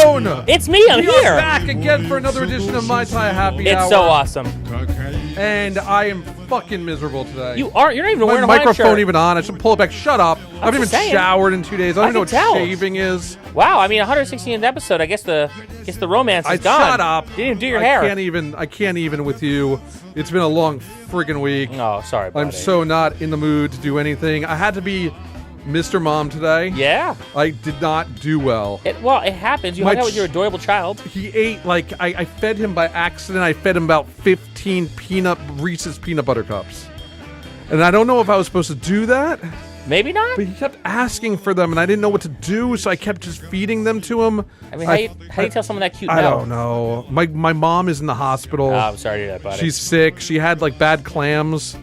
Hambone! It's me, I'm We here! are back again for another edition of Mai Tai Happy Hour. It's so awesome. And I am fucking miserable today. You're not even My wearing a microphone shirt. even on. I should pull it back. Shut up. I haven't even saying. showered in 2 days. I don't even know what can tell. shaving is. Wow, I mean, 116th episode. I guess the romance is gone. Shut up. You didn't even do your hair. I can't even with you. It's been a long friggin' week. Oh, sorry, buddy. I'm so not in the mood to do anything. I had to be Mr. Mom today. Yeah. I did not do well. It happens. You hung out with your adorable child. He ate, like, I fed him by accident. I fed him about 15 Reese's peanut butter cups. And I don't know if I was supposed to do that. Maybe not. But he kept asking for them, and I didn't know what to do, so I kept just feeding them to him. I mean, how do you tell someone that cute no? I don't know. My mom is in the hospital. Oh, I'm sorry to hear that, buddy. She's sick. She had, like, bad clams.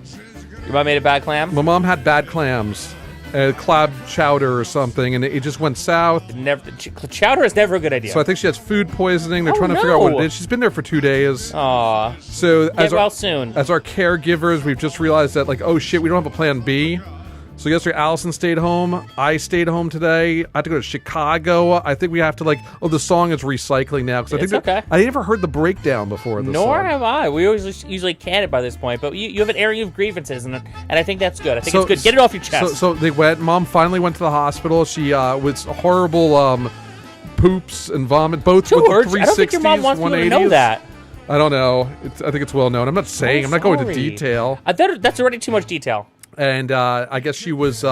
Your mom made a bad clam? My mom had bad clams. Club chowder or something, and it just went south. Chowder is never a good idea. So I think she has food poisoning. They're trying to figure out what it is. She's been there for 2 days. Aw. So Get well soon. As our caregivers, we've just realized that, like, oh shit, we don't have a plan B. So yesterday, Allison stayed home. I stayed home today. I had to go to Chicago. I think we have to, like, the song is recycling now. Because I think okay. I never heard the breakdown before this Nor song. have I. We always usually can it by this point, but you have an airing of grievances, and I think that's good. I think it's good. Get it off your chest. So they went. Mom finally went to the hospital. She was horrible poops and vomit, both George, with the 360s, I don't think your mom wants people to 180s. know that. I don't know. I think it's well known. I'm not saying. I'm not going into detail. That's already too much detail. And I guess she was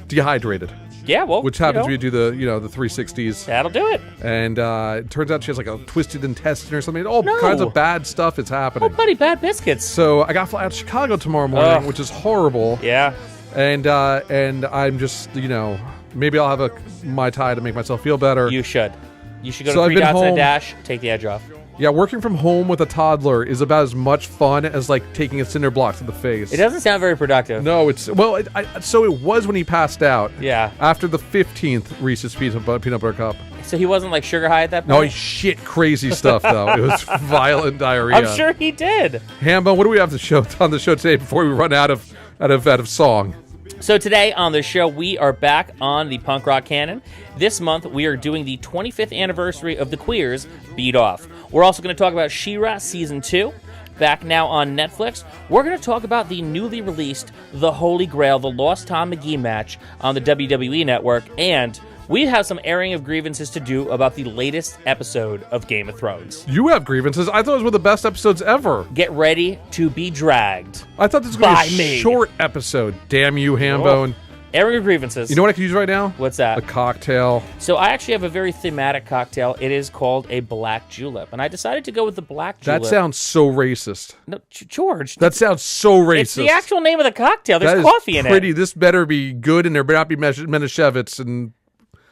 dehydrated. Yeah, well, which happens when you do the the 360s. That'll do it. And it turns out she has like a twisted intestine or something. All kinds of bad stuff is happening. Oh, buddy, bad biscuits. So I got to fly out to Chicago tomorrow morning, which is horrible. Yeah. And I'm just maybe I'll have a Mai Tai to make myself feel better. You should. You should go to 3 dots and a dash. Take the edge off. Yeah, working from home with a toddler is about as much fun as like taking a cinder block to the face. It doesn't sound very productive. No, so it was when he passed out. Yeah. After the 15th Reese's peanut butter cup. So he wasn't like sugar high at that point? No, he shit crazy stuff though. It was violent diarrhea. I'm sure he did. Hambo, what do we have on the show today before we run out of song? So today on the show, we are back on the Punk Rock Canon. This month, we are doing the 25th anniversary of The Queers' Beat Off. We're also going to talk about She-Ra Season 2, back now on Netflix. We're going to talk about the newly released The Holy Grail, the Lost Tom McGee match on the WWE Network, and we have some airing of grievances to do about the latest episode of Game of Thrones. You have grievances? I thought it was one of the best episodes ever. Get ready to be dragged. I thought this was going to be a short episode. Damn you, Hambone. Airing of grievances. You know what I could use right now? What's that? A cocktail. So I actually have a very thematic cocktail. It is called a black julep, and I decided to go with the black julep. That sounds so racist. No, George. That sounds so racist. It's the actual name of the cocktail. There's coffee in it. This better be good, and there better not be Manischewitz and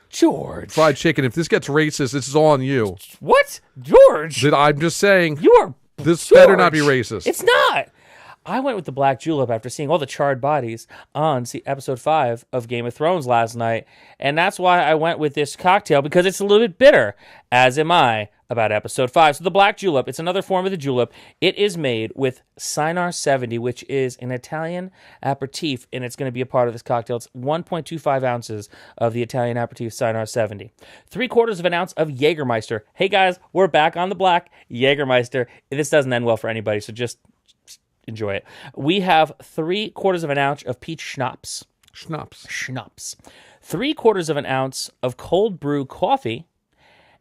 George. fried chicken. If this gets racist, this is all on you. What? George. I'm just saying. You are. This George. better not be racist. It's not. I went with the black julep after seeing all the charred bodies on episode 5 of Game of Thrones last night, and that's why I went with this cocktail, because it's a little bit bitter, as am I about episode 5. So the black julep, it's another form of the julep. It is made with Cynar 70, which is an Italian aperitif, and it's going to be a part of this cocktail. It's 1.25 ounces of the Italian aperitif Cynar 70. 3/4 of an ounce of Jägermeister. Hey guys, we're back on the black Jägermeister. This doesn't end well for anybody, so just enjoy it. We have 3/4 of an ounce of peach schnapps. Schnapps. 3/4 of an ounce of cold brew coffee,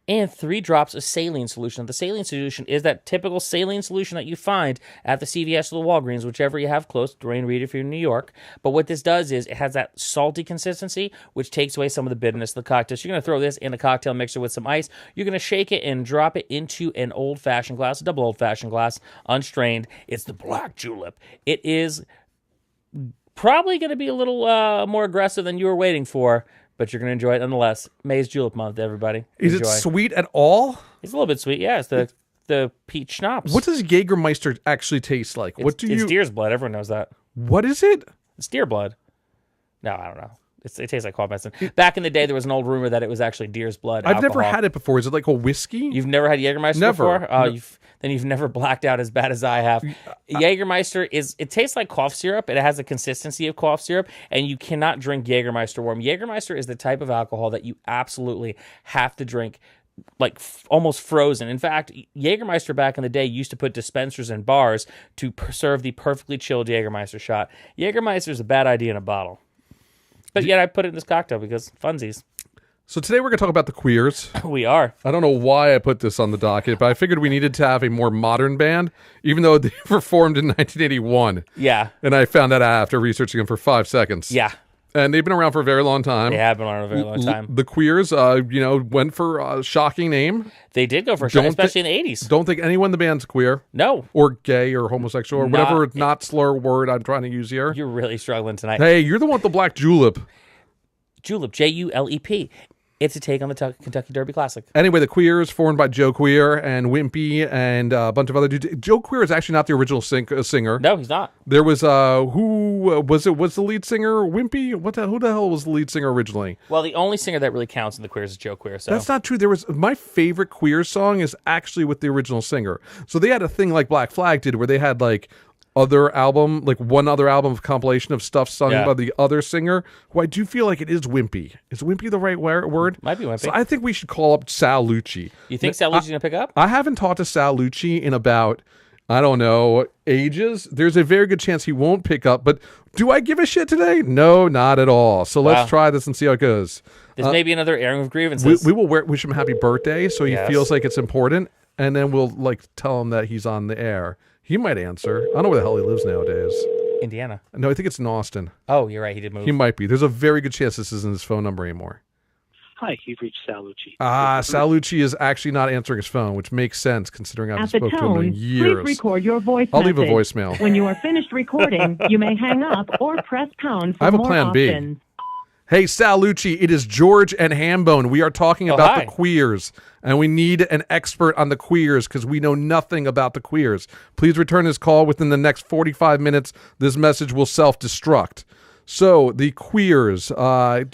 and 3 drops of saline solution. The saline solution is that typical saline solution that you find at the CVS or the Walgreens, whichever you have close. Dwayne Reed if you're in New York. But what this does is it has that salty consistency, which takes away some of the bitterness of the cocktail. So you're going to throw this in a cocktail mixer with some ice. You're going to shake it and drop it into an old-fashioned glass, a double old-fashioned glass, unstrained. It's the black julep. It is probably going to be a little more aggressive than you were waiting for, but you're going to enjoy it nonetheless. May's Julep Month, everybody. Is it sweet at all? It's a little bit sweet, yeah. It's the peach schnapps. What does Jägermeister actually taste like? It's deer's blood. Everyone knows that. What is it? It's deer blood. No, I don't know. It tastes like cough medicine. Back in the day, there was an old rumor that it was actually deer's blood. I've never had it before. Is it like a whiskey? You've never had Jägermeister before? Oh, then you've never blacked out as bad as I have. Jägermeister it tastes like cough syrup. It has the consistency of cough syrup, and you cannot drink Jägermeister warm. Jägermeister is the type of alcohol that you absolutely have to drink like almost frozen. In fact, Jägermeister back in the day used to put dispensers in bars to serve the perfectly chilled Jägermeister shot. Jägermeister is a bad idea in a bottle. But yet I put it in this cocktail because funsies. So today we're going to talk about the Queers. We are. I don't know why I put this on the docket, but I figured we needed to have a more modern band, even though they were formed in 1981. Yeah. And I found that out after researching them for 5 seconds. Yeah. And they've been around for a very long time. They have been around a very long time. The Queers, went for a shocking name. They did go for a shot, especially in the 80s. Don't think anyone in the band's queer. No. Or gay or homosexual or whatever not slur word I'm trying to use here. You're really struggling tonight. Hey, you're the one with the black julep. Julep, Julep. It's a take on the Kentucky Derby Classic. Anyway, the Queers, formed by Joe Queer and Wimpy and a bunch of other dudes. Joe Queer is actually not the original singer. No, he's not. There was who was it? Was the lead singer Wimpy? Who the hell was the lead singer originally? Well, the only singer that really counts in the Queers is Joe Queer. So that's not true. There was my favorite Queer song is actually with the original singer. So they had a thing like Black Flag did, where they had like one other album of compilation of stuff sung by the other singer, who I do feel like it is Wimpy. Is Wimpy the right word? Might be Wimpy. So I think we should call up Sal Lucci. You think Sal Lucci's going to pick up? I haven't talked to Sal Lucci in about, I don't know, ages. There's a very good chance he won't pick up, but do I give a shit today? No, not at all. So let's try this and see how it goes. This may be another airing of grievances. We will wish him happy birthday so he feels like it's important, and then we'll tell him that he's on the air. He might answer. I don't know where the hell he lives nowadays. Indiana. No, I think it's in Austin. Oh, you're right. He did move. He might be. There's a very good chance this isn't his phone number anymore. Hi, you've reached Sal Lucci. Sal Lucci is actually not answering his phone, which makes sense considering I haven't spoken to him in years. Please record your voice I'll message. leave a voicemail. When you are finished recording, you may hang up or press pound for I have a more plan B. options. Hey, Sal Lucci, it is George and Hambone. We are talking about the Queers, and we need an expert on the Queers because we know nothing about the Queers. Please return this call within the next 45 minutes. This message will self-destruct. So, the Queers, when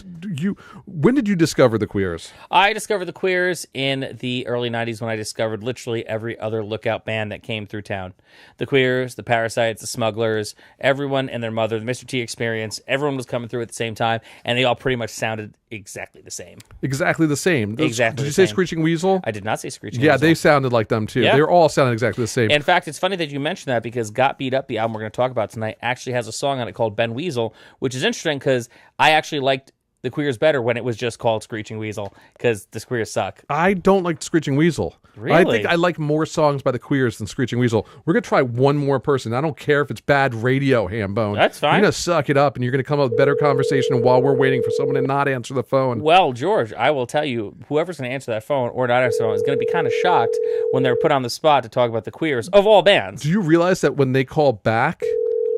did you discover the Queers? I discovered the Queers in the early 90s when I discovered literally every other Lookout band that came through town. The Queers, the Parasites, the Smugglers, everyone and their mother, the Mr. T Experience, everyone was coming through at the same time, and they all pretty much sounded exactly the same. Exactly the same. Exactly. Did you say Screeching Weasel? I did not say Screeching Weasel. Yeah, they sounded like them too. Yeah. They all sounded exactly the same. In fact, it's funny that you mentioned that because Got Beat Up, the album we're going to talk about tonight, actually has a song on it called Ben Weasel, which is interesting because I actually liked the Queers better when it was just called Screeching Weasel because the Queers suck. I don't like Screeching Weasel. Really? I think I like more songs by the Queers than Screeching Weasel. We're going to try one more person. I don't care if it's bad radio, Hambone. That's fine. You're going to suck it up and you're going to come up with better conversation while we're waiting for someone to not answer the phone. Well, George, I will tell you, whoever's going to answer that phone or not answer the phone is going to be kind of shocked when they're put on the spot to talk about the Queers of all bands. Do you realize that when they call back...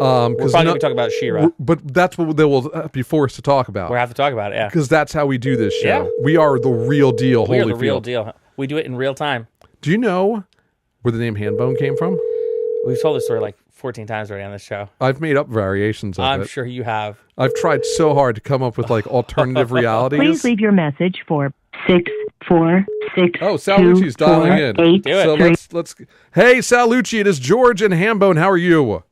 we're probably going to talk about She-Ra. But that's what they will be forced to talk about. We'll have to talk about it, yeah. Because that's how we do this show. Yeah. We are the real deal, We are the Holyfield. real deal. We do it in real time. Do you know where the name Handbone came from? We've told this story like 14 times already on this show. I've made up variations of it. I'm sure you have. I've tried so hard to come up with like alternative realities. Please leave your message for 646. Oh, Sal Lucci's dialing in. Do it. So let's. Hey, Sal Lucci, it is George and Hambone. How are you?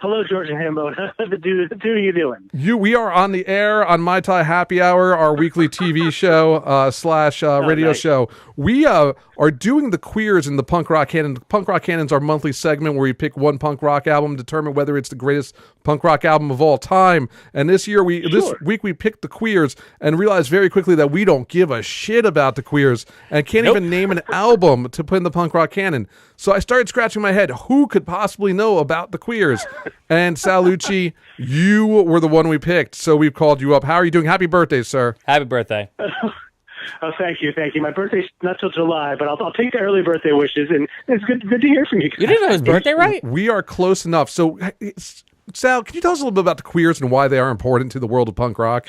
Hello, George and Hambone. How the two of you doing? We are on the air on Mai Tai Happy Hour, our weekly TV show slash radio show. We are doing the Queers in the Punk Rock Canon. Punk Rock Canon's our monthly segment where we pick one punk rock album, determine whether it's the greatest punk rock album of all time. And this week we picked the Queers and realized very quickly that we don't give a shit about the Queers and can't even name an album to put in the Punk Rock Canon. So I started scratching my head. Who could possibly know about the Queers? And Sal Lucci, you were the one we picked, so we've called you up. How are you doing? Happy birthday, sir. Happy birthday. Oh, thank you. My birthday's not till July, but I'll take the early birthday wishes, and it's good to hear from you guys. You didn't know his birthday, right? We are close enough. So, Sal, can you tell us a little bit about the Queers and why they are important to the world of punk rock?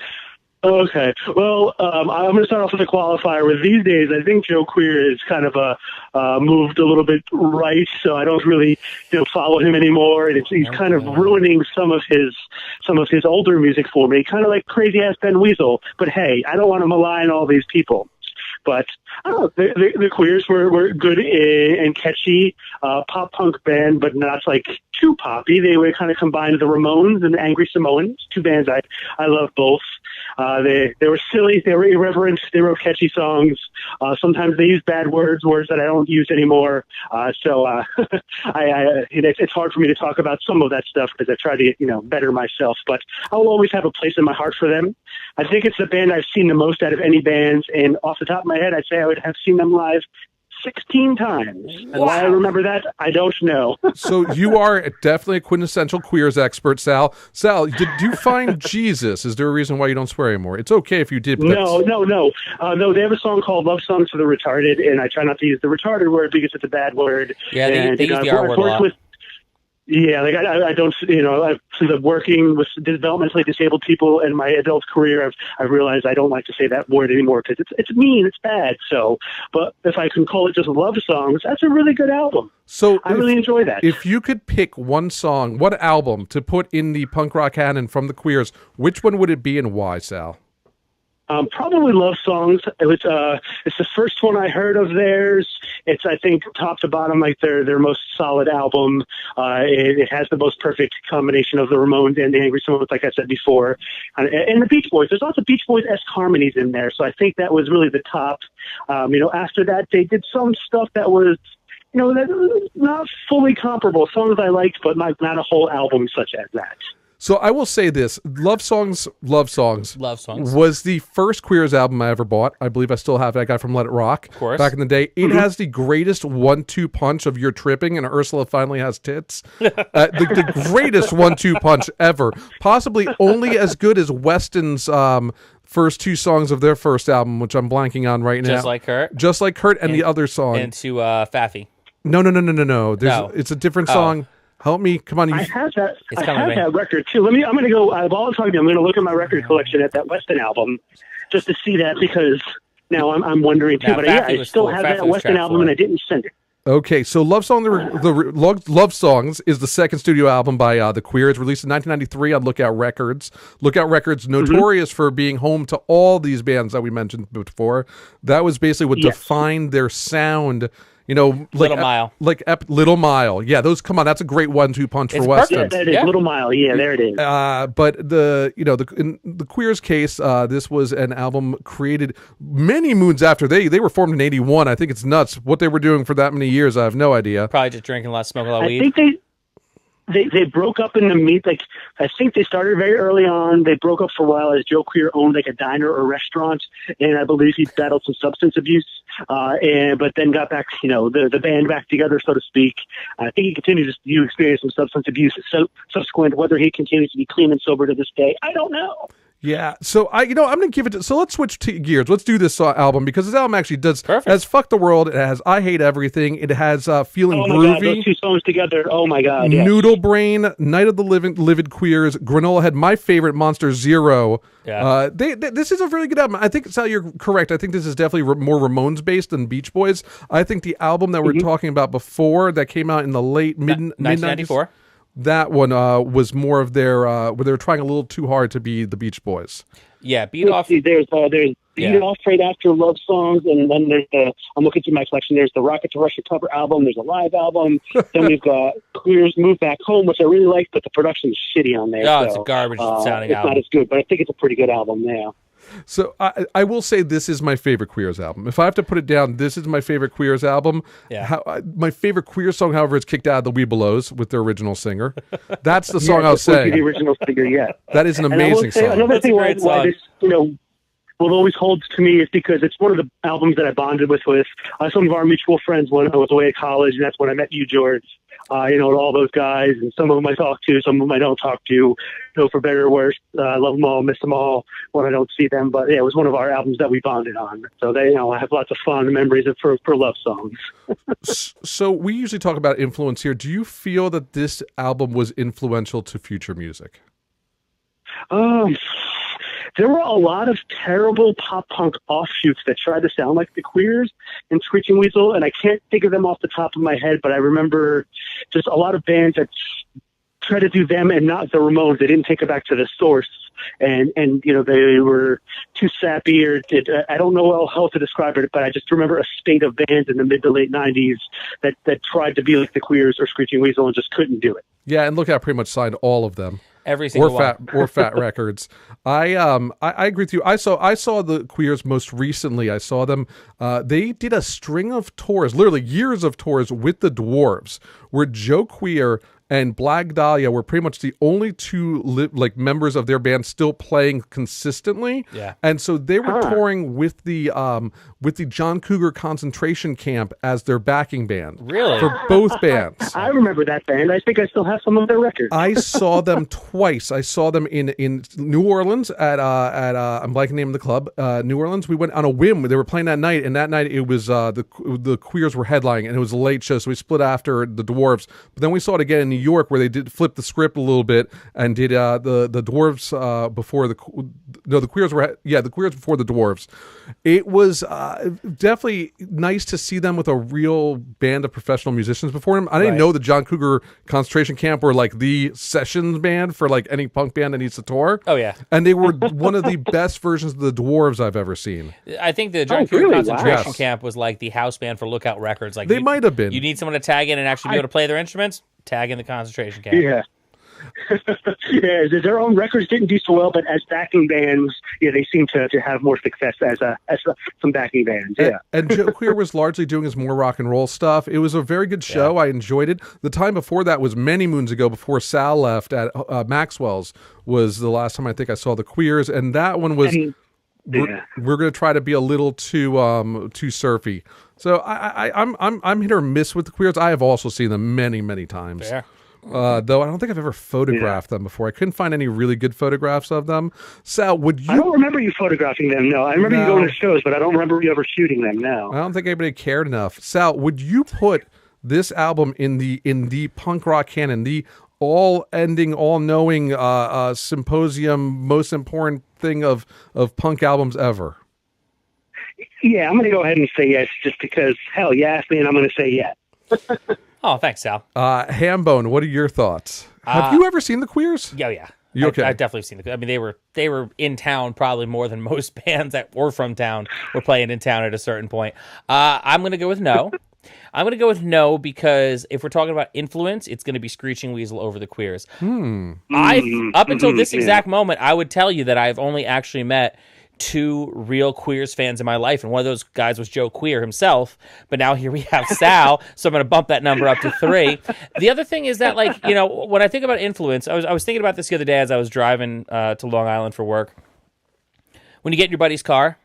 Okay. Well, I'm going to start off with a qualifier. With these days, I think Joe Queer is kind of moved a little bit right, so I don't really follow him anymore. And he's kind of ruining some of his older music for me, kind of like crazy ass Ben Weasel. But hey, I don't want to malign all these people. But I don't know, the Queers were good and catchy, pop punk band, but not like too poppy. They were kind of combined the Ramones and the Angry Samoans, two bands I love both. They were silly, they were irreverent, they wrote catchy songs. Sometimes they use bad words that I don't use anymore. It's hard for me to talk about some of that stuff because I try to get, better myself. But I will always have a place in my heart for them. I think it's the band I've seen the most out of any bands, and off the top of my head, I'd say I would have seen them live 16 times. And why I remember that, I don't know. So you are definitely a quintessential Queers expert, Sal. Sal, did you find Jesus? Is there a reason why you don't swear anymore? It's okay if you did. No. No, they have a song called Love Songs for the Retarded, and I try not to use the retarded word because it's a bad word. Yeah, they use the R word a lot. Yeah, I don't, I've working with developmentally disabled people in my adult career, I've realized I don't like to say that word anymore because it's mean, it's bad. So, but if I can call it just love songs, that's a really good album. So I really enjoy that. If you could pick one song, one album to put in the punk rock canon from the Queers, which one would it be and why, Sal? Probably Love Songs. It's the first one I heard of theirs. It's, I think, top to bottom, like their most solid album. It has the most perfect combination of the Ramones and the Angry Samoans, like I said before, and the Beach Boys. There's lots of Beach Boys-esque harmonies in there, so I think that was really the top. After that, they did some stuff that was, not fully comparable. Songs I liked, but not a whole album such as that. So I will say this, Love Songs was the first Queers album I ever bought. I believe I still have it. I got it from Let It Rock back in the day. It has the greatest 1-2 punch of You're Tripping and Ursula Finally Has Tits. The greatest 1-2 punch ever. Possibly only as good as Weston's first two songs of their first album, which I'm blanking on right now. Just Like Kurt and the other song. And to Faffy. No. It's a different song. Help me. Come on. I have that. I have that record, too. I'm going to go, while I'm talking to you, I'm going to look at my record collection at that Weston album just to see that because now I'm wondering, too. But I still have that Weston album, and I didn't send it. Okay, so Love Songs is the second studio album by the Queers, released in 1993 on Lookout Records. Lookout Records, notorious for being home to all these bands that we mentioned before. That was basically what defined their sound. Little Mile. Little Mile. Yeah, those, come on, that's a great 1-2 punch for Weston. Yeah, that is Little Mile. Yeah, there it is. But in the Queers case, this was an album created many moons after. They were formed in 81. I think it's nuts what they were doing for that many years. I have no idea. Probably just drinking a lot, smoking a lot of weed. I think they broke up in the meat. Like, I think they started very early on. They broke up for a while as Joe Queer owned like a diner or restaurant, and I believe he battled some substance abuse. But then got back, the band back together, so to speak. I think he continued to experience some substance abuse subsequent. Whether he continues to be clean and sober to this day, I don't know. Yeah, so I'm going to give it. So let's switch gears. Let's do this album because this album actually has "Fuck the World." It has "I Hate Everything." It has "Feeling Groovy." God, those two songs together. Oh my God! Yes. "Noodle Brain," "Night of the Livid Queers," "Granola Head." My favorite, "Monster Zero." Yeah. This is a really good album. I think, Sal, you're correct. I think this is definitely more Ramones based than Beach Boys. I think the album that we're talking about before that came out in the late mid 1994. That one was more of their where they were trying a little too hard to be the Beach Boys. Yeah, Beat Off. There's Beat Off right after Love Songs, and then there's I'm looking through my collection. There's the Rocket to Russia cover album. There's a live album. Then we've got Queers Move Back Home, which I really like, but the production's shitty on there. Oh, it's a garbage sounding album. It's not as good, but I think it's a pretty good album now. So I will say this is my favorite Queers album. If I have to put it down, this is my favorite Queers album. Yeah. My favorite Queers song, however, is "Kicked Out of the Webelos" with their original singer. That's the song I was saying. The original singer, yeah. That is an amazing song. Another thing why this, will always hold to me is because it's one of the albums that I bonded with some of our mutual friends when I was away at college, and that's when I met you, George. All those guys, and some of them I talk to, some of them I don't talk to, for better or worse. I love them all, miss them all when I don't see them. But yeah, it was one of our albums that we bonded on. So I have lots of fond memories for Love Songs. So we usually talk about influence here. Do you feel that this album was influential to future music? There were a lot of terrible pop punk offshoots that tried to sound like the Queers and Screeching Weasel, and I can't think of them off the top of my head, but I remember just a lot of bands that tried to do them and not the Ramones. They didn't take it back to the source. And they were too sappy or I don't know how to describe it, but I just remember a spate of bands in the mid to late 90s that tried to be like the Queers or Screeching Weasel and just couldn't do it. Yeah, and Lookout pretty much signed all of them. Every single or Fat Records. I agree with you. I saw the Queers most recently. I saw them. They did a string of tours, literally years of tours with the Dwarves, where Joe Queer and Black Dahlia were pretty much the only two members of their band still playing consistently. Yeah. And so they were touring with the John Cougar concentration camp as their backing band. Really? For both bands. I remember that band. I think I still have some of their records. I saw them twice. I saw them in New Orleans at I'm blanking the name of the club, New Orleans. We went on a whim. They were playing that night, and that night it was the Queers were headlining, and it was a late show, so we split after the Dwarves. But then we saw it again in New York, where they did flip the script a little bit and did the Dwarves before the Queers were the Queers before the Dwarves. It was definitely nice to see them with a real band of professional musicians before them. I didn't know the John Cougar concentration camp were like the sessions band for like any punk band that needs to tour. Oh yeah, and they were one of the best versions of the Dwarves I've ever seen. I think the John Cougar concentration camp was like the house band for Lookout Records. Like they might have been. You need someone to tag in and actually be able to play their instruments. Tag in the concentration camp. Yeah. Yeah, their own records didn't do so well, but as backing bands, they seem to have more success as some backing bands. Yeah, and Joe Queer was largely doing his more rock and roll stuff. It was a very good show. Yeah. I enjoyed it. The time before that was many moons ago, before Sal left at Maxwell's. Was the last time I think I saw the Queers, and that one was. We're going to try to be a little too surfy. So I'm hit or miss with the Queers. I have also seen them many times. Yeah. Though I don't think I've ever photographed them before. I couldn't find any really good photographs of them. Sal, would you? I don't remember you photographing them. No, I remember you going to shows, but I don't remember you ever shooting them. No, I don't think anybody cared enough. Sal, would you put this album in the punk rock canon, the all-ending, all-knowing symposium, most important thing of punk albums ever? Yeah, I'm going to go ahead and say yes, just because, hell, you asked me, and I'm going to say yes. Oh, thanks, Sal. Hambone, what are your thoughts? Have you ever seen the Queers? Yeah. You okay? I've definitely seen the. I mean, they were in town probably more than most bands that were from town were playing in town at a certain point. I'm going to go with no. I'm going to go with no because if we're talking about influence, it's going to be Screeching Weasel over the Queers. Up until this exact moment, I would tell you that I've only actually met 2 real Queers fans in my life, and one of those guys was Joe Queer himself, but now here we have Sal, so I'm going to bump that number up to 3. The other thing is that, when I think about influence, I was thinking about this the other day as I was driving to Long Island for work. When you get in your buddy's car,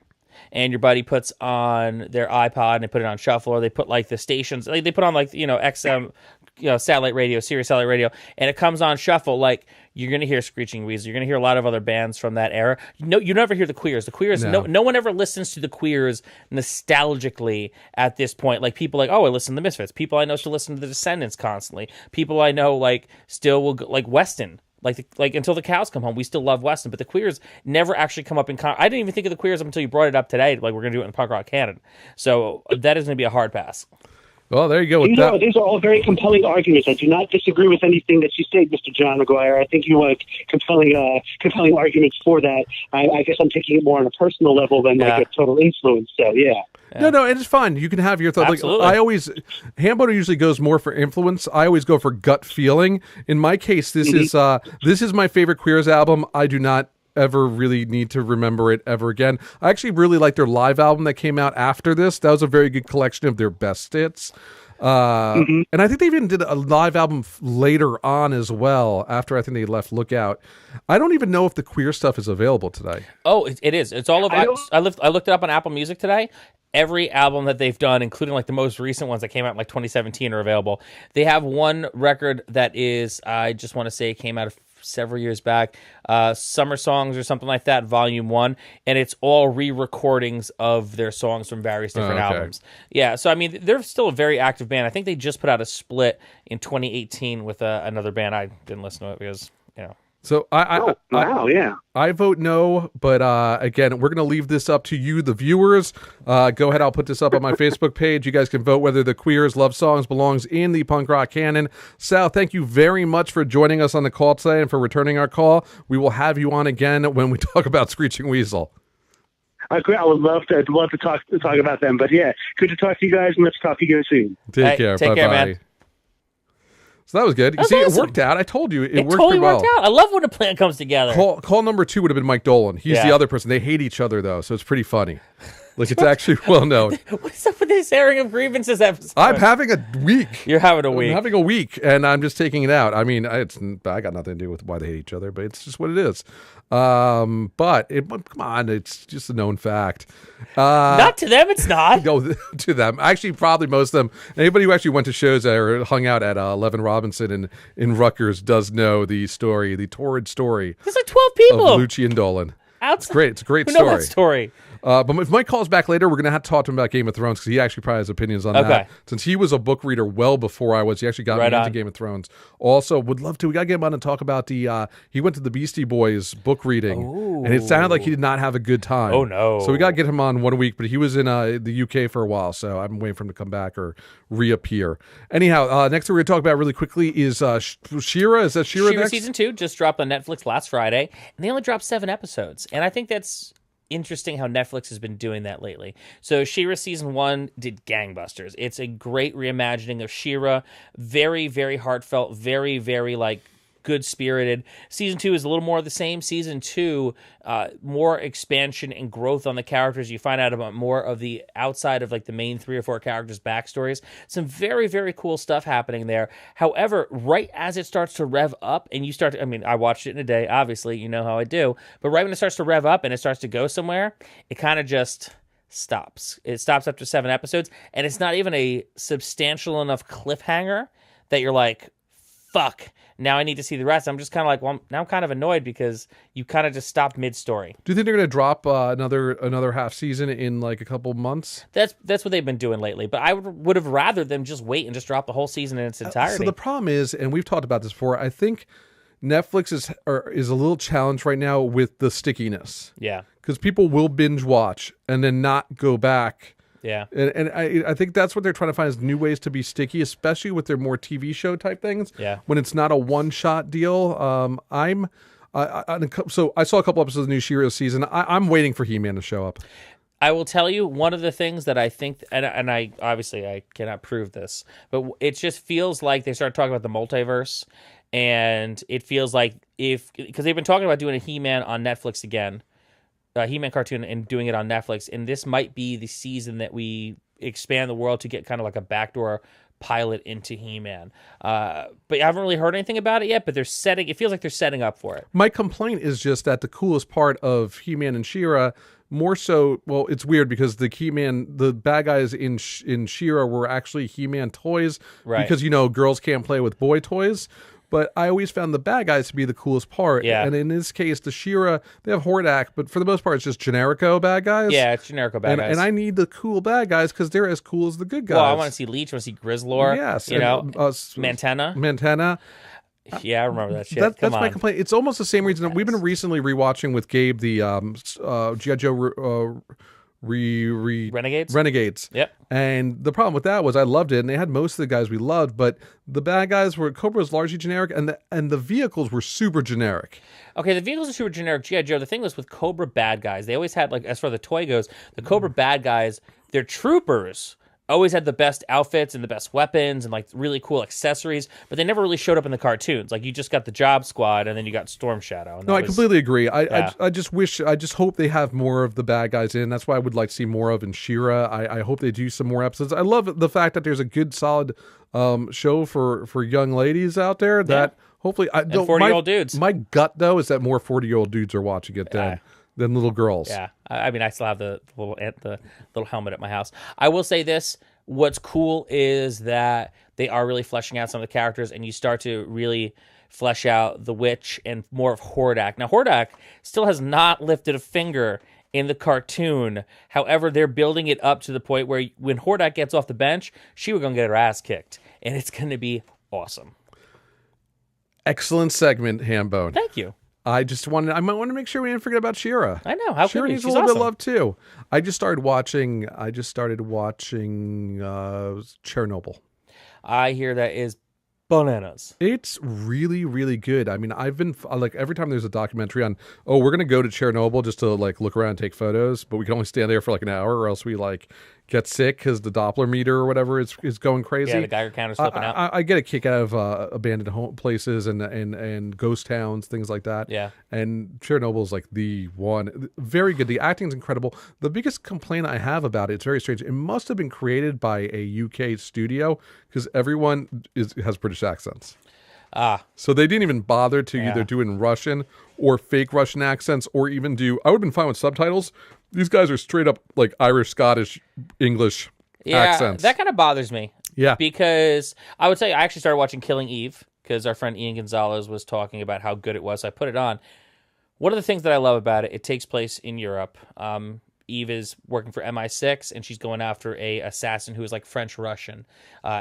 and your buddy puts on their iPod and they put it on shuffle, or they put like the stations, like they put on XM, satellite radio, Sirius satellite radio, and it comes on shuffle, like you're going to hear Screeching Weasel. You're going to hear a lot of other bands from that era. No, you never hear the Queers. The Queers, no one ever listens to the Queers nostalgically at this point. Like people I listen to the Misfits. People I know still listen to the Descendants constantly. People I know still will like Weston. Like until the cows come home, we still love Weston, but the Queers never actually come up in. I didn't even think of the Queers up until you brought it up today. Like we're gonna do it in Punk Rock Canon, so that is gonna be a hard pass. Well, there you go. These are all very compelling arguments. I do not disagree with anything that you say, Mr. John McGuire. I think you like compelling arguments for that. I guess I'm taking it more on a personal level than like a total influence. So yeah. No, it's fine. You can have your thoughts. Absolutely. Hambone usually goes more for influence. I always go for gut feeling. In my case, this is my favorite Queers album. I do not ever really need to remember it ever again. I actually really like their live album that came out after this. That was a very good collection of their best hits. And I think they even did a live album later on as well, after I think they left Lookout. I don't even know if the Queer stuff is available today. Oh, it is. It's all over. I looked it up on Apple Music today. Every album that they've done, including like the most recent ones that came out in like 2017, are available. They have one record that is, I just want to say, came out several years back, Summer Songs or something like that, Volume 1, and it's all re-recordings of their songs from various different albums. Yeah, so I mean, they're still a very active band. I think they just put out a split in 2018 with another band. I didn't listen to it because, So Yeah. I vote no, but again, we're going to leave this up to you, the viewers. Go ahead, I'll put this up on my Facebook page. You guys can vote whether the Queers Love Songs belongs in the punk rock canon. Sal, thank you very much for joining us on the call today and for returning our call. We will have you on again when we talk about Screeching Weasel. I would love to talk about them. But yeah, good to talk to you guys, and let's talk again soon. Take care. Take Bye-bye. care, man. So that was good. You That's see, awesome. it worked out. I told you, it worked totally pretty well. worked out. I love when a plan comes together. Call number 2 would have been Mike Dolan. He's the other person. They hate each other, though, so it's pretty funny. Like, it's actually well known. What's up with this airing of grievances episode? I'm having a week. You're having a week. I'm having a week, and I'm just taking it out. I mean, I got nothing to do with why they hate each other, but it's just what it is. Come on, it's just a known fact. Not to them, it's not. No, to them. Actually, probably most of them. Anybody who actually went to shows or hung out at Levin Robinson in Rutgers does know the story, the torrid story. There's like 12 people. Of Lucci and Dolan. It's great. It's a great Who story. know that story? But if Mike calls back later, we're going to have to talk to him about Game of Thrones because he actually probably has opinions on that. Since he was a book reader well before I was. He actually got me into Game of Thrones. Also, would love to. We got to get him on and talk about he went to the Beastie Boys book reading. Ooh. And it sounded like he did not have a good time. Oh, no. So we got to get him on 1 week, but he was in the UK for a while, so I'm waiting for him to come back or reappear. Anyhow, next thing we're going to talk about really quickly is She-Ra. Is that She-Ra next? Season 2 just dropped on Netflix last Friday, and they only dropped 7 episodes. And I think that's interesting how Netflix has been doing that lately. So She-Ra season 1 did gangbusters. It's a great reimagining of She-Ra. Very, very heartfelt, very, very good spirited. Season 2 is a little more of the same. Season 2, more expansion and growth on the characters. You find out about more of the outside of the main 3 or 4 characters' backstories. Some very, very cool stuff happening there. However, right as it starts to rev up and you start to, I watched it in a day, obviously, you know how I do, but right when it starts to rev up and it starts to go somewhere, it kind of just stops. It stops after 7 episodes, and it's not even a substantial enough cliffhanger that you're like, fuck, now I need to see the rest. I'm just kind of well, now I'm kind of annoyed because you kind of just stopped mid-story. Do you think they're going to drop another half season in a couple months? That's what they've been doing lately. But I would have rather them just wait and just drop the whole season in its entirety. So the problem is, and we've talked about this before, I think Netflix is a little challenged right now with the stickiness. Yeah. Because people will binge watch and then not go back. Yeah. And I think that's what they're trying to find is new ways to be sticky, especially with their more TV show type things. Yeah. When it's not a one-shot deal. So I saw a couple episodes of the new She-Ra season. I'm waiting for He-Man to show up. I will tell you one of the things that I think, and I obviously I cannot prove this, but it just feels like they started talking about the multiverse, and it feels like because they've been talking about doing a He-Man on Netflix again, He-Man cartoon, and doing it on Netflix, and this might be the season that we expand the world to get kind of like a backdoor pilot into He-Man. But I haven't really heard anything about it yet, but it feels like they're setting up for it. My complaint is just that the coolest part of He-Man and She-Ra, more so, well, it's weird because the bad guys in She-Ra were actually He-Man toys, right? Because, girls can't play with boy toys. But I always found the bad guys to be the coolest part. Yeah. And in this case, the She-Ra, they have Hordak, but for the most part, it's just generico bad guys. Yeah, it's generico bad guys. And I need the cool bad guys because they're as cool as the good guys. Well, I want to see Leech, I want to see Grizzlor. Yes. Mantana. Yeah, I remember that shit. That's my complaint. It's almost the same reason. We've been recently rewatching with Gabe the G.I. Joe Renegades. Yep. And the problem with that was I loved it, and they had most of the guys we loved, but the bad guys Cobra was largely generic, and the vehicles were super generic. Okay, the vehicles are super generic. G.I. Joe, the thing was with Cobra bad guys, they always had, as far as the toy goes, the Cobra bad guys, their troopers always had the best outfits and the best weapons and really cool accessories, but they never really showed up in the cartoons. You just got the Job Squad and then you got Storm Shadow. No, I completely agree. I just hope they have more of the bad guys in. That's why I would like to see more of in She-Ra. I hope they do some more episodes. I love the fact that there's a good solid show for young ladies out there that hopefully 40-year-old dudes. My gut though is that more 40-year-old dudes are watching it than little girls. Yeah, I still have the little helmet at my house. I will say this: what's cool is that they are really fleshing out some of the characters, and you start to really flesh out the witch and more of Hordak. Now, Hordak still has not lifted a finger in the cartoon. However, they're building it up to the point where when Hordak gets off the bench, she was gonna get her ass kicked, and it's gonna be awesome. Excellent segment, Hambone. Thank you. I might want to make sure we didn't forget about Shira. I know. How Shira could we? needs She's a little bit awesome. of love too. I just started watching Chernobyl. I hear that is bananas. It's really, really good. I mean, I've been like every time there's a documentary on, oh, we're gonna go to Chernobyl just to like look around and take photos, but we can only stand there for like an hour, or else we like get sick because the Doppler meter or whatever is going crazy. Yeah, the Geiger counter's flipping out. I get a kick out of abandoned home places and ghost towns, things like that. Yeah. And Chernobyl's like the one. Very good. The acting's incredible. The biggest complaint I have about it's very strange. It must have been created by a UK studio because everyone has British accents. So they didn't even bother to either do it in Russian or fake Russian accents or even do. I would have been fine with subtitles. These guys are straight up like Irish, Scottish, English accents. That kind of bothers me. Yeah. Because I would say I actually started watching Killing Eve because our friend Ian Gonzalez was talking about how good it was. So I put it on. One of the things that I love about it, it takes place in Europe. Eve is working for MI6, and she's going after a assassin who is like French-Russian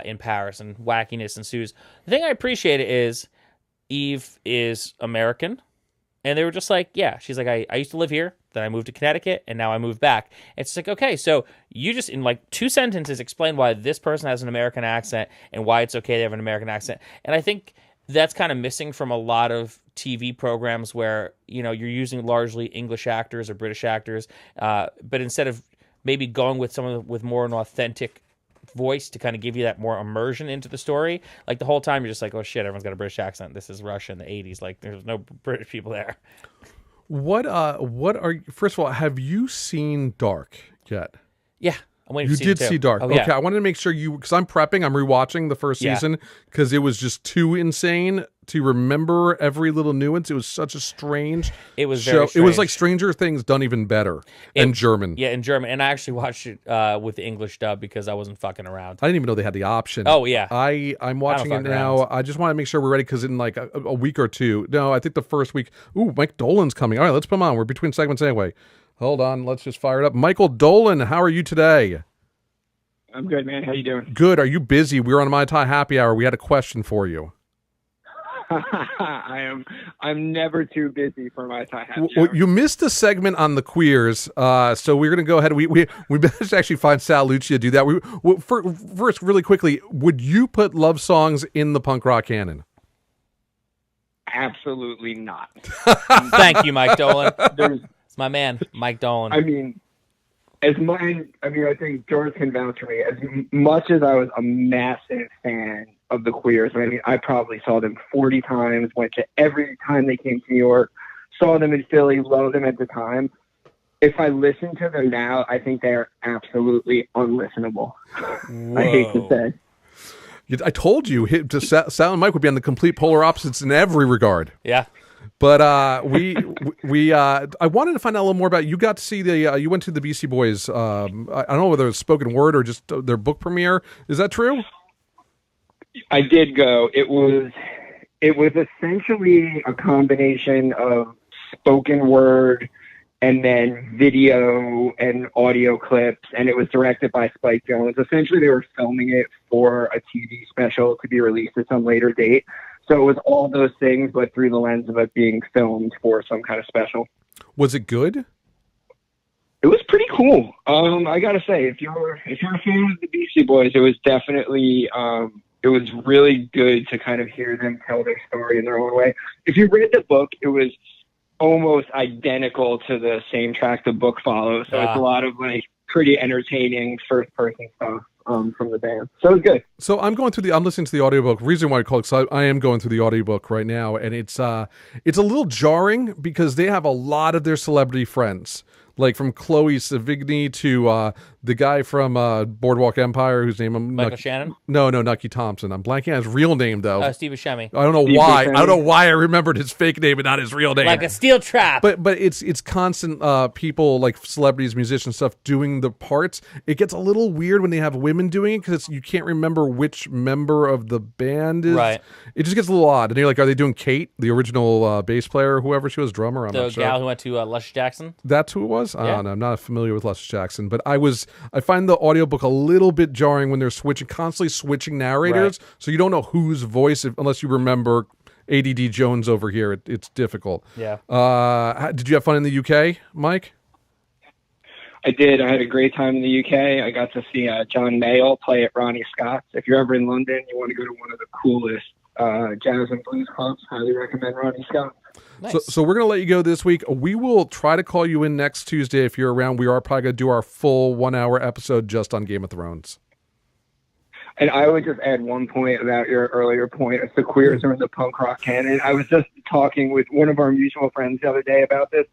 in Paris, and wackiness ensues. The thing I appreciate is Eve is American, and they were just like, yeah, she's like, I used to live here, then I moved to Connecticut, and now I moved back. It's like, okay, so you just, in like 2 sentences, explain why this person has an American accent and why it's okay to have an American accent. And I think that's kind of missing from a lot of TV programs where, you know, you're using largely English actors or British actors, but instead of maybe going with someone with more an authentic voice to kind of give you that more immersion into the story, like the whole time you're just like, oh shit, everyone's got a British accent. This is Russia in the 80s. Like there's no British people there. What are first of all, have you seen Dark yet? Yeah. I'm waiting You for did season 2. see Dark. Oh, yeah. Okay, I wanted to make sure because I'm prepping, I'm rewatching the first season because it was just too insane to remember every little nuance. It was such a strange It was show. very It was strange. like Stranger Things done even better in German. Yeah, in German. And I actually watched it with the English dub because I wasn't fucking around. I didn't even know they had the option. Oh, yeah. I'm watching it fuck now. around. I just want to make sure we're ready because in like a week or two. No, I think the first week. Ooh, Mike Dolan's coming. All right, let's put him on. We're between segments anyway. Hold on. Let's just fire it up. Michael Dolan, how are you today? I'm good, man. How you doing? Good. Are you busy? We were on Mai Tai Happy Hour. We had a question for you. I'm never too busy for my Thai Happy Well, Hour. you missed a segment on the queers, so we're going to go ahead. We managed to actually find Sal Lucci to do that. First, really quickly, would you put love songs in the punk rock canon? Absolutely not. Thank you, Mike Dolan. There's, It's my man, Mike Dolan. I mean, I think George can vouch for me. As much as I was a massive fan of the Queers, I mean, I probably saw them 40 times, went to every time they came to New York, saw them in Philly, loved them at the time. If I listen to them now, I think they are absolutely unlistenable. I hate to say. I told you, Sal and Mike would be on the complete polar opposites in every regard. Yeah. But I wanted to find out a little more about you. Got to see you went to the BC Boys. I don't know whether it's spoken word or just their book premiere. Is that true? I did go. It was essentially a combination of spoken word and then video and audio clips, and it was directed by Spike Jones. Essentially, they were filming it for a TV special to be released at some later date. So it was all those things, but through the lens of it being filmed for some kind of special. Was it good? It was pretty cool. I gotta say, if you're a fan of the Beastie Boys, it was definitely it was really good to kind of hear them tell their story in their own way. If you read the book, it was almost identical to the same track the book follows. So it's a lot of like pretty entertaining first person stuff from the band. So it was good. So I'm listening to the audiobook. Reason why I call it, because I am going through the audiobook right now, and it's a little jarring because they have a lot of their celebrity friends. Like from Chloe Sevigny to the guy from Boardwalk Empire, whose name Michael Shannon? No, Nucky Thompson. I'm blanking on his real name though. Steve Buscemi. I don't know why. I don't know why I remembered his fake name and not his real name. Like a steel trap. But it's constant people like celebrities, musicians, stuff doing the parts. It gets a little weird when they have women doing it because you can't remember which member of the band is. Right. It just gets a little odd. And you're like, are they doing Kate, the original bass player, or whoever she was, drummer? I'm the not sure. gal who went to Luscious Jackson? That's who it was? I Yeah. don't know. I'm not familiar with Luscious Jackson, but I find the audiobook a little bit jarring when they're constantly switching narrators, so you don't know whose voice, unless you remember ADD Jones over here. It's difficult. Yeah. Did you have fun in the UK, Mike? I did. I had a great time in the UK. I got to see John Mayall play at Ronnie Scott's. If you're ever in London, you want to go to one of the coolest jazz and blues clubs. Highly recommend Ronnie Scott. Nice. So we're going to let you go this week. We will try to call you in next Tuesday if you're around. We are probably going to do our full 1 hour episode just on Game of Thrones. And I would just add one point about your earlier point. If the queers are in the punk rock canon, I was just talking with one of our mutual friends the other day about this.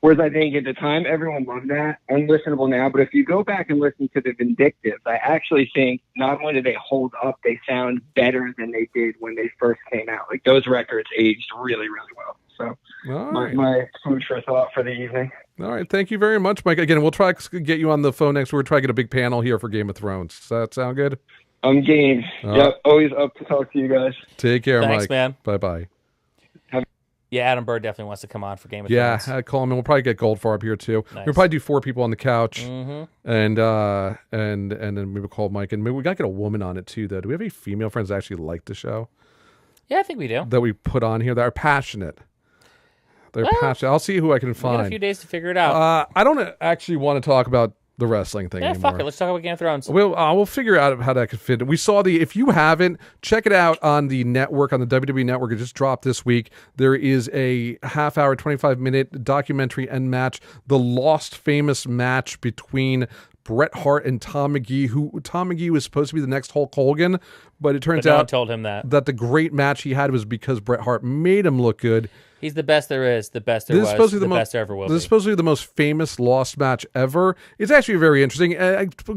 Whereas I think at the time, everyone loved that. Unlistenable now. But if you go back and listen to the Vindictives, I actually think not only do they hold up, they sound better than they did when they first came out. Like, those records aged really, really well. So my food for thought for the evening. All right. Thank you very much, Mike. Again, we'll try to get you on the phone next week. We'll try to get a big panel here for Game of Thrones. Does that sound good? I'm game. Yep. Always up to talk to you guys. Take care, Thanks, Mike. man. Bye-bye. Yeah, Adam Bird definitely wants to come on for Game of Thrones. Thrones. Yeah, call him, and we'll probably get Goldfarb up here too. Nice. We'll probably do 4 people on the couch, Mm-hmm. and then maybe call Mike, and maybe we got to get a woman on it too. Though, do we have any female friends that actually like the show Yeah, I think we do. that we put on here that are passionate? They're passionate. I'll see who I can We find. got a few days to figure it out. I don't actually want to talk about the wrestling thing anymore. Fuck it. Let's talk about Game of Thrones. We'll figure out how that could fit. We saw if you haven't, check it out on the network, on the WWE network. It just dropped this week. There is a half-hour, 25-minute documentary and match, the lost famous match between Bret Hart and Tom McGee, who Tom McGee was supposed to be the next Hulk Hogan, but it turns no one out told him that the great match he had was because Bret Hart made him look good. he's the best there is, the best there was, the best there ever will This is be. supposed to be the most famous lost match ever. It's actually very interesting.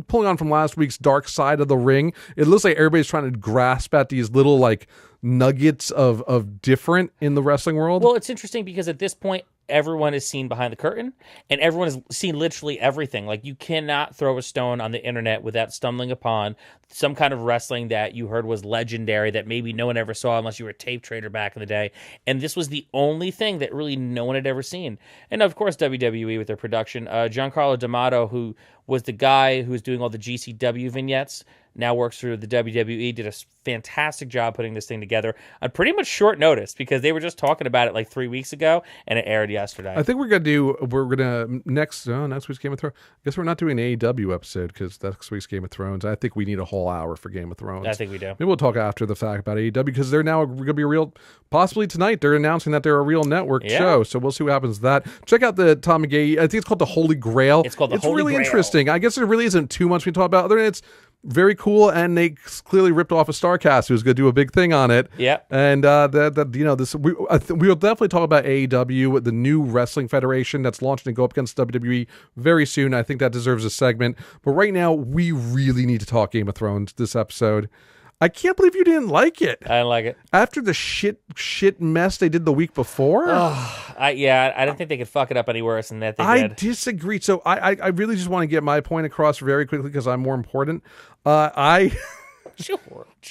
Pulling on from last week's Dark Side of the Ring, it looks like everybody's trying to grasp at these little like nuggets of different in the wrestling world. Well, it's interesting because at this point, everyone is seen behind the curtain, and everyone has seen literally everything. Like, you cannot throw a stone on the internet without stumbling upon some kind of wrestling that you heard was legendary that maybe no one ever saw unless you were a tape trader back in the day. And this was the only thing that really no one had ever seen. And of course, WWE with their production. Giancarlo D'Amato, who was the guy who was doing all the GCW vignettes, now works for the WWE, did a fantastic job putting this thing together on pretty much short notice because they were just talking about it like 3 weeks ago and it aired yesterday. I think next week's Game of Thrones. I guess we're not doing an AEW episode because next week's Game of Thrones. I think we need a whole hour for Game of Thrones. I think we do. Maybe we'll talk after the fact about AEW because they're now going to be a real, possibly tonight, they're announcing that they're a real network show. So we'll see what happens with that. Check out the Tom McGee, I think it's called The Holy Grail. It's called The Holy really Grail. Interesting. I guess there really isn't too much we can talk about other than it's very cool, and they clearly ripped off a StarCast who's going to do a big thing on it. Yeah, and we will definitely talk about AEW, the new wrestling federation that's launching to go up against WWE very soon. I think that deserves a segment. But right now, we really need to talk Game of Thrones this episode. I can't believe you didn't like it. I didn't like it. After the shit mess they did the week before? I didn't think they could fuck it up any worse than that they did. I disagree. So I really just want to get my point across very quickly because I'm more important. Sure.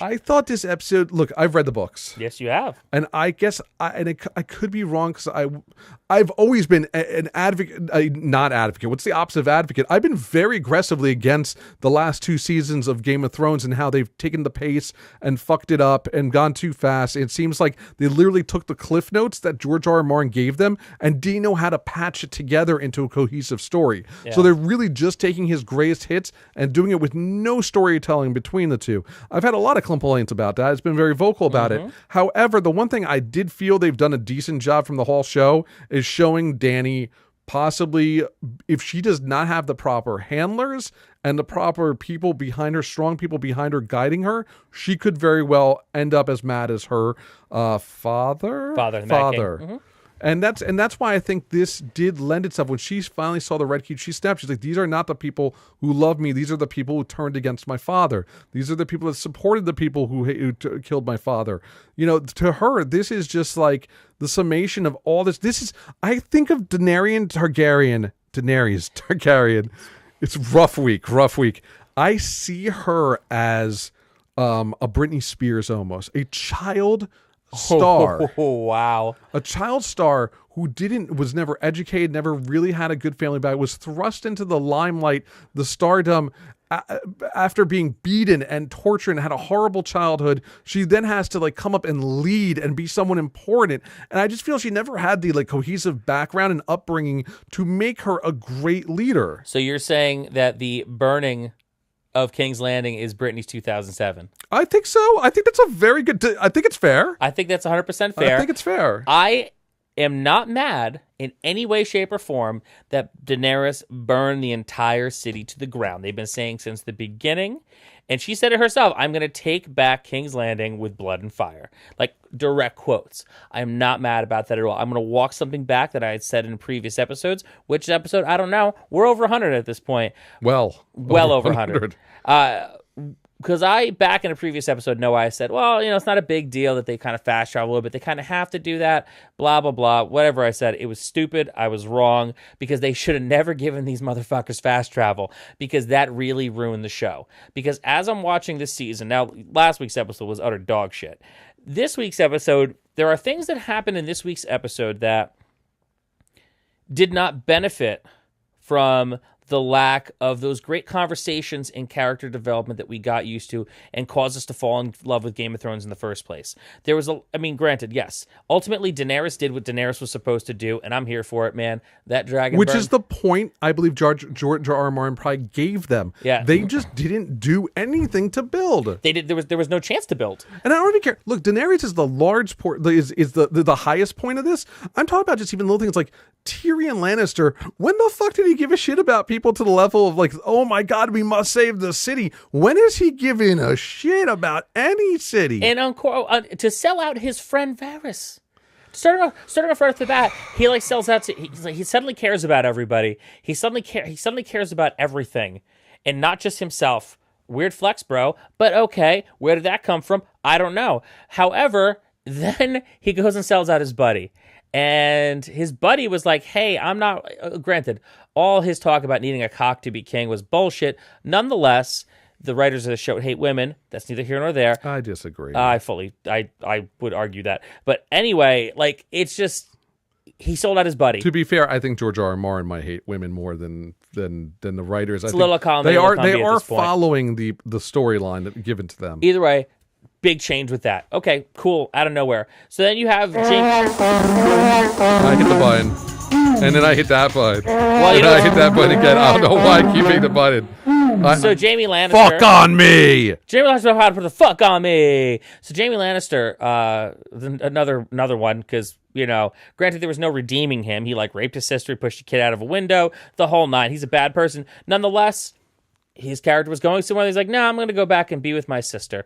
I thought this episode, look, I've read the books. Yes, you have. And I guess I could be wrong because I've always been an advocate, not advocate. What's the opposite of advocate? I've been very aggressively against the last 2 seasons of Game of Thrones and how they've taken the pace and fucked it up and gone too fast. It seems like they literally took the cliff notes that George R. R. Martin gave them and didn't know how to patch it together into a cohesive story. Yeah. So they're really just taking his greatest hits and doing it with no storytelling between the two. I've had a lot of complaints about that. It's been very vocal about it. However, the one thing I did feel they've done a decent job from the whole show is showing Dany possibly, if she does not have the proper handlers and the proper people behind her, strong people behind her guiding her, she could very well end up as mad as her father. Mm-hmm. And that's why I think this did lend itself. When she finally saw the red cube, she snapped. She's like, these are not the people who love me. These are the people who turned against my father. These are the people that supported the people who killed my father. You know, to her, this is just like the summation of all this. This is, I think of Daenerys Targaryen. It's rough week. I see her as a Britney Spears almost, a child star. Oh, wow. A child star who was never educated, never really had a good family background, was thrust into the limelight, the stardom, after being beaten and tortured and had a horrible childhood. She then has to like come up and lead and be someone important. And I just feel she never had the like cohesive background and upbringing to make her a great leader. So you're saying that the burning of King's Landing is Britney's 2007? I think so. I think that's a very good, I think it's fair. I think that's 100% fair. I think it's fair. I am not mad in any way, shape, or form that Daenerys burned the entire city to the ground. They've been saying since the beginning, and she said it herself, I'm going to take back King's Landing with blood and fire. Like, direct quotes. I'm not mad about that at all. I'm going to walk something back that I had said in previous episodes. Which episode? I don't know. We're over 100 at this point. Well over 100. Because back in a previous episode, I said, well, it's not a big deal that they kind of fast travel a little bit. They kind of have to do that, blah, blah, blah. Whatever I said, it was stupid. I was wrong because they should have never given these motherfuckers fast travel because that really ruined the show. Because as I'm watching this season, now last week's episode was utter dog shit. This week's episode, there are things that happened in this week's episode that did not benefit from the lack of those great conversations and character development that we got used to and caused us to fall in love with Game of Thrones in the first place. There was granted, yes. Ultimately, Daenerys did what Daenerys was supposed to do, and I'm here for it, man. That dragon Which burn. is the point I believe George R. R. Martin probably gave them. Yeah. They just didn't do anything to build. They did. There was no chance to build. And I don't even care. Look, Daenerys is the large is the highest point of this. I'm talking about just even little things like Tyrion Lannister. When the fuck did he give a shit about people to the level of like, oh my God, we must save the city? When is he giving a shit about any city? And to sell out his friend Varys. Starting off right off the bat, he like sells out to. He suddenly cares about everybody. He suddenly cares about everything, and not just himself. Weird flex, bro. But okay, where did that come from? I don't know. However, then he goes and sells out his buddy. And his buddy was like, hey, I'm not... granted, all his talk about needing a cock to be king was bullshit. Nonetheless, the writers of the show hate women. That's neither here nor there. I disagree. I would argue that. But anyway, like, it's just... He sold out his buddy. To be fair, I think George R. R. Martin might hate women more than the writers. It's a little column. They are following the storyline given to them. Either way, big change with that. Okay, cool. Out of nowhere. So then you have Jamie. I hit the button, and then I hit that button, and I hit that button again. I don't know why I keep hitting the button. So Jamie Lannister. Fuck on me. Jamie Lannister know how to put the fuck on me. So Jamie Lannister, another one, because granted there was no redeeming him. He like raped his sister, he pushed a kid out of a window, the whole nine. He's a bad person. Nonetheless, his character was going somewhere. He's like, no, I'm going to go back and be with my sister.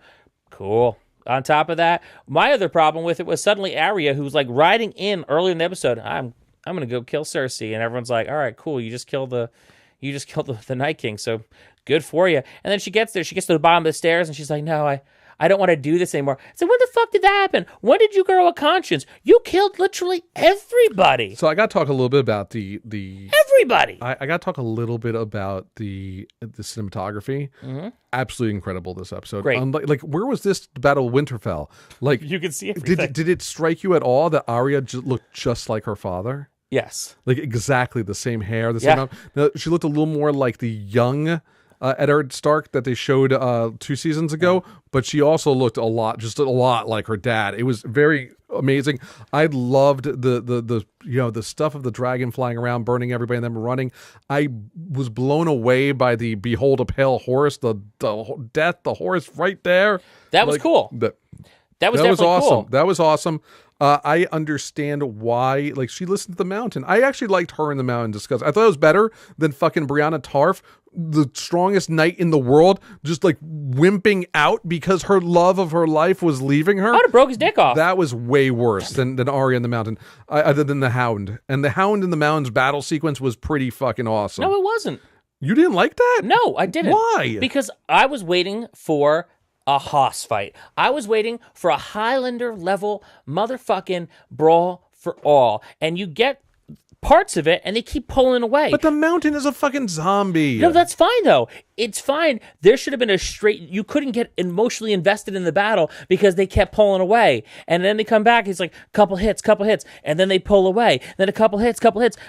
Cool. On top of that, my other problem with it was suddenly Arya, who was like riding in early in the episode. I'm gonna go kill Cersei, and everyone's like, all right, cool. You just killed the Night King, so good for you. And then she gets there. She gets to the bottom of the stairs, and she's like, no, I don't want to do this anymore. So when the fuck did that happen? When did you grow a conscience? You killed literally everybody. So I got to talk a little bit about the everybody. I got to talk a little bit about the cinematography. Mm-hmm. Absolutely incredible this episode. Great. Like where was this Battle of Winterfell? Like you can see everything. Did it strike you at all that Arya looked just like her father? Yes. Like exactly the same hair, the same. Now, she looked a little more like the young Eddard Stark that they showed 2 seasons ago, but she also looked a lot like her dad. It was very amazing. I loved the stuff of the dragon flying around, burning everybody, and them running. I was blown away by the behold a pale horse, the horse right there. That was cool. That was definitely awesome. Cool. That was awesome. I understand why, like, she listened to the Mountain. I actually liked her in the Mountain discuss. I thought it was better than fucking Brianna Tarf, the strongest knight in the world, just like wimping out because her love of her life was leaving her. I would have broke his dick off. That was way worse than Arya in the Mountain, other than the Hound. And the Hound in the Mountain's battle sequence was pretty fucking awesome. No, it wasn't. You didn't like that? No, I didn't. Why? Because I was waiting for a hoss fight. I was waiting for a Highlander level motherfucking brawl for all. And you get parts of it, and they keep pulling away. But the mountain is a fucking zombie. No, that's fine, though. It's fine. There should have been a straight... You couldn't get emotionally invested in the battle because they kept pulling away. And then they come back, it's like, couple hits, and then they pull away. Then a couple hits.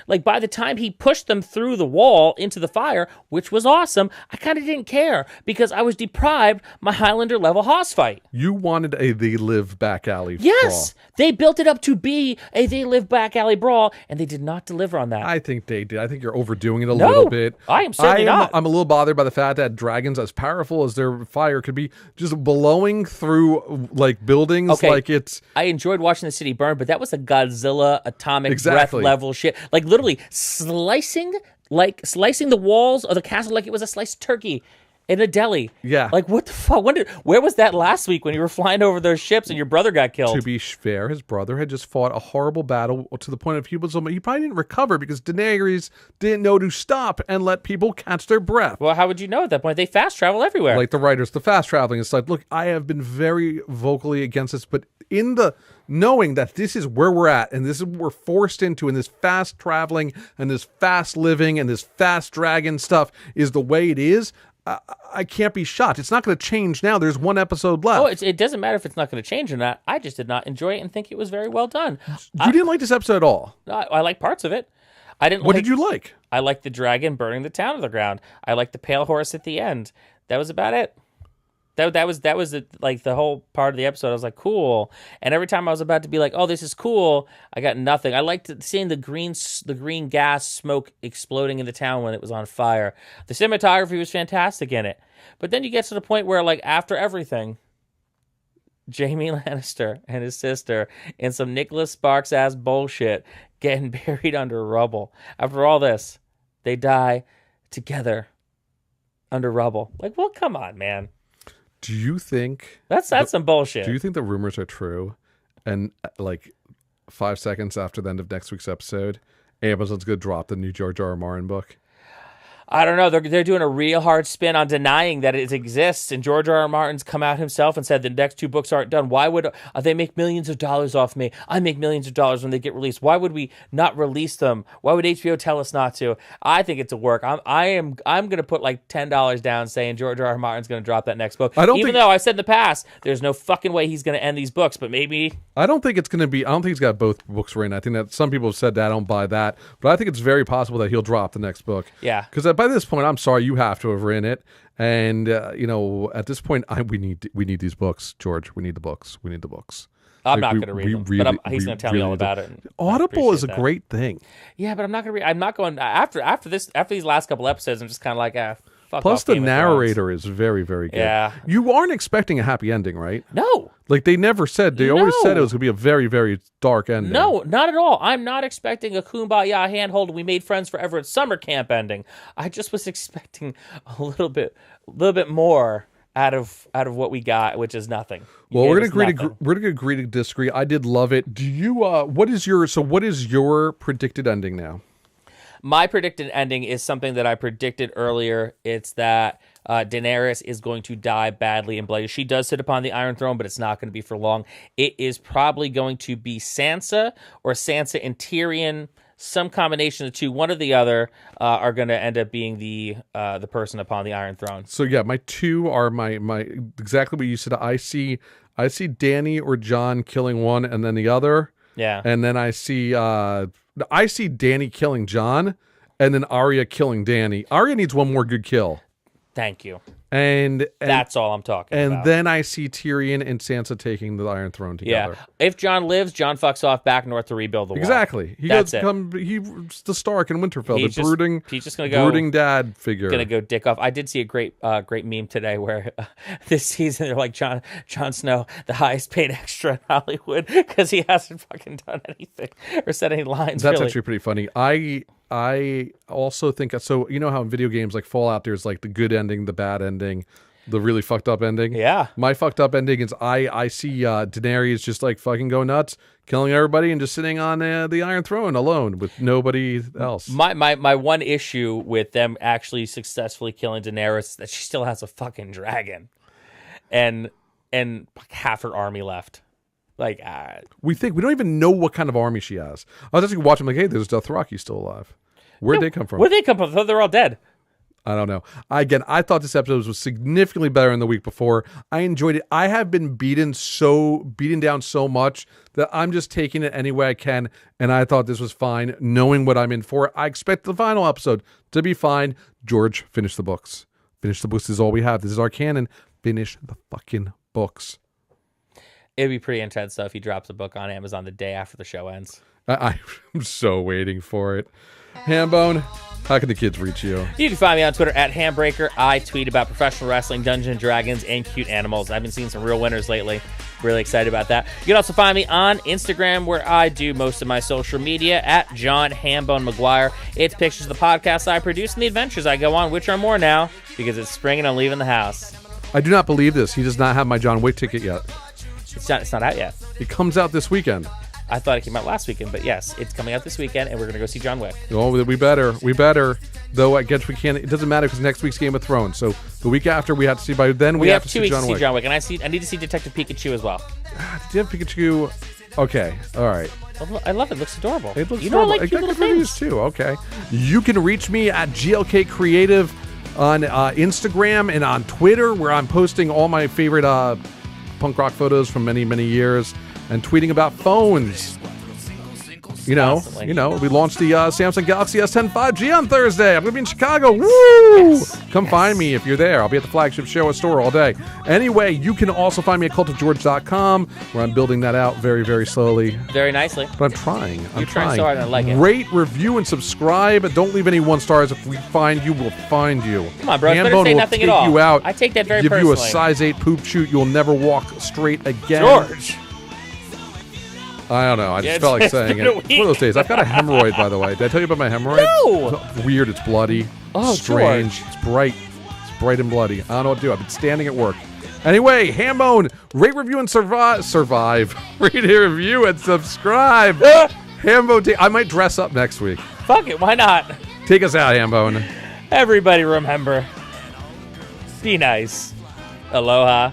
Like, by the time he pushed them through the wall into the fire, which was awesome, I kind of didn't care because I was deprived my Highlander-level Hoss fight. You wanted a They Live back alley Yes! brawl. They built it up to be a They Live back alley brawl, and they did not deliver on that. I think they did. I think you're overdoing it a little bit. I am certainly not. I'm a little bothered by the fact that dragons, as powerful as their fire could be, just blowing through like buildings, Okay. like it's. I enjoyed watching the city burn, but that was a Godzilla atomic Exactly. breath level shit. Like literally slicing the walls of the castle like it was a sliced turkey in a deli. Yeah. Like what the fuck? Where was that last week when you were flying over those ships and your brother got killed? To be fair, his brother had just fought a horrible battle to the point of he probably didn't recover because Daenerys didn't know to stop and let people catch their breath. Well, how would you know at that point? They fast travel everywhere. Like the writers, the fast traveling. It's like, look, I have been very vocally against this, but in the knowing that this is where we're at and this is what we're forced into, and this fast traveling and this fast living and this fast dragon stuff is the way it is. I can't be shocked. It's not going to change now. There's one episode left. Oh, it doesn't matter if it's not going to change or not. I just did not enjoy it and think it was very well done. You didn't like this episode at all. I like parts of it. I didn't. What did you like? I liked the dragon burning the town to the ground. I liked the pale horse at the end. That was about it. That was like the whole part of the episode. I was like, cool. And every time I was about to be like, oh, this is cool, I got nothing. I liked seeing the green gas smoke exploding in the town when it was on fire. The cinematography was fantastic in it. But then you get to the point where, like, after everything, Jaime Lannister and his sister in some Nicholas Sparks ass bullshit getting buried under rubble. After all this, they die together under rubble. Like, well, come on, man. Do you think That's some bullshit. Do you think the rumors are true? And like 5 seconds after the end of next week's episode, Amazon's going to drop the new George R. R. Martin book? I don't know. They're doing a real hard spin on denying that it exists. And George R. R. Martin's come out himself and said the next 2 books aren't done. Why would they make millions of dollars off me? I make millions of dollars when they get released. Why would we not release them? Why would HBO tell us not to? I think it's a work. I'm going to put like $10 down saying George R. R. Martin's going to drop that next book. Even though I've said in the past, there's no fucking way he's going to end these books, but maybe. I don't think it's going to be. I don't think he's got both books written. I think that some people have said that. I don't buy that, but I think it's very possible that he'll drop the next book. Yeah. Because by this point, I'm sorry, you have to have written it, and at this point, we need these books, George. We need the books. We need the books. I'm not going to read them, but he's going to tell me all about it. Audible is a great thing. Yeah, but I'm not going to read. I'm not going after these last couple episodes. I'm just kind of like, fuck Plus, off, the Game of narrator is very, very good. Yeah. You aren't expecting a happy ending, right? No. Like, they never said. They always said it was going to be a very, very dark ending. No, not at all. I'm not expecting a kumbaya handhold. We made friends forever at summer camp ending. I just was expecting a little bit more out of what we got, which is nothing. Well, we're gonna agree to disagree. I did love it. Do you? What is your predicted ending now? My predicted ending is something that I predicted earlier. It's that Daenerys is going to die badly and bloody. She does sit upon the Iron Throne, but it's not going to be for long. It is probably going to be Sansa or Sansa and Tyrion. Some combination of the two, one or the other, are going to end up being the person upon the Iron Throne. So yeah, my two are my exactly what you said. I see Dany or Jon killing one and then the other. Yeah, and then I see Dany killing Jon, and then Arya killing Dany. Arya needs one more good kill. Thank you. And that's all I'm talking about. And then I see Tyrion and Sansa taking the Iron Throne together. Yeah. If Jon lives, Jon fucks off back north to rebuild the wall. Exactly. He's the Stark in Winterfell. He's just gonna go brooding dad figure. Gonna go dick off. I did see a great meme today where this season they're like Jon Snow, the highest paid extra in Hollywood, because he hasn't fucking done anything or said any lines. That's actually pretty funny. I also think so. You know how in video games like Fallout, there's like the good ending, the bad ending, the really fucked up ending. Yeah. My fucked up ending is I see Daenerys just like fucking go nuts, killing everybody, and just sitting on the Iron Throne alone with nobody else. My one issue with them actually successfully killing Daenerys is that she still has a fucking dragon, and half her army left. Like, we don't even know what kind of army she has. I was actually watching, like, hey, there's Dothraki still alive. Where'd they come from? Where'd they come from? I thought they were all dead. I don't know. Again, I thought this episode was significantly better than the week before. I enjoyed it. I have been beaten down so much that I'm just taking it any way I can, and I thought this was fine, knowing what I'm in for. I expect the final episode to be fine. George, finish the books. Finish the books is all we have. This is our canon. Finish the fucking books. It'd be pretty intense, though, if he drops a book on Amazon the day after the show ends. I'm so waiting for it. Hambone, how can the kids reach you? You can find me on Twitter at Hambreaker. I tweet about professional wrestling, Dungeons & Dragons, and cute animals. I've been seeing some real winners lately. Really excited about that. You can also find me on Instagram, where I do most of my social media, at John Hambone McGuire. It's pictures of the podcasts I produce and the adventures I go on, which are more now, because it's spring and I'm leaving the house. I do not believe this. He does not have my John Wick ticket yet. It's not out yet. It comes out this weekend. I thought it came out last weekend, but yes, it's coming out this weekend, and we're going to go see John Wick. Oh, we better. Though I guess we can't. It doesn't matter because next week's Game of Thrones. So the week after, we have to see. By then, we have to 2 see weeks John to Wick. see John Wick, and I need to see Detective Pikachu as well. Do you have Pikachu? Okay, all right. I love it. It looks adorable. It looks adorable. adorable. I like cute got little good reviews things. too. Okay, you can reach me at GLK Creative on Instagram and on Twitter, where I'm posting all my favorite punk rock photos from many years and tweeting about phones. You know, we launched the Samsung Galaxy S10 5G on Thursday. I'm going to be in Chicago. Woo! Yes. Come find me if you're there. I'll be at the flagship show store all day. Anyway, you can also find me at cultofgeorge.com, where I'm building that out very, very slowly. Very nicely. But I'm trying. You're trying so hard, and I like it. Rate, review, and subscribe. Don't leave any 1 stars. If we find you, we'll find you. Come on, bro. It's better Hambone say will nothing take at all. you out. I take that very give personally. You a size 8 poop shoot. You'll never walk straight again. George. I don't know. I just Yeah, felt like it's saying been it. a It's one of those days. I've got a hemorrhoid, by the way. Did I tell you about my hemorrhoid? No! It's weird. It's bloody. Oh, strange. George. It's bright. It's bright and bloody. I don't know what to do. I've been standing at work. Anyway, Hambone, rate, review, and survive. Rate, review, and subscribe. Hambone, I might dress up next week. Fuck it. Why not? Take us out, Hambone. Everybody remember. Be nice. Aloha.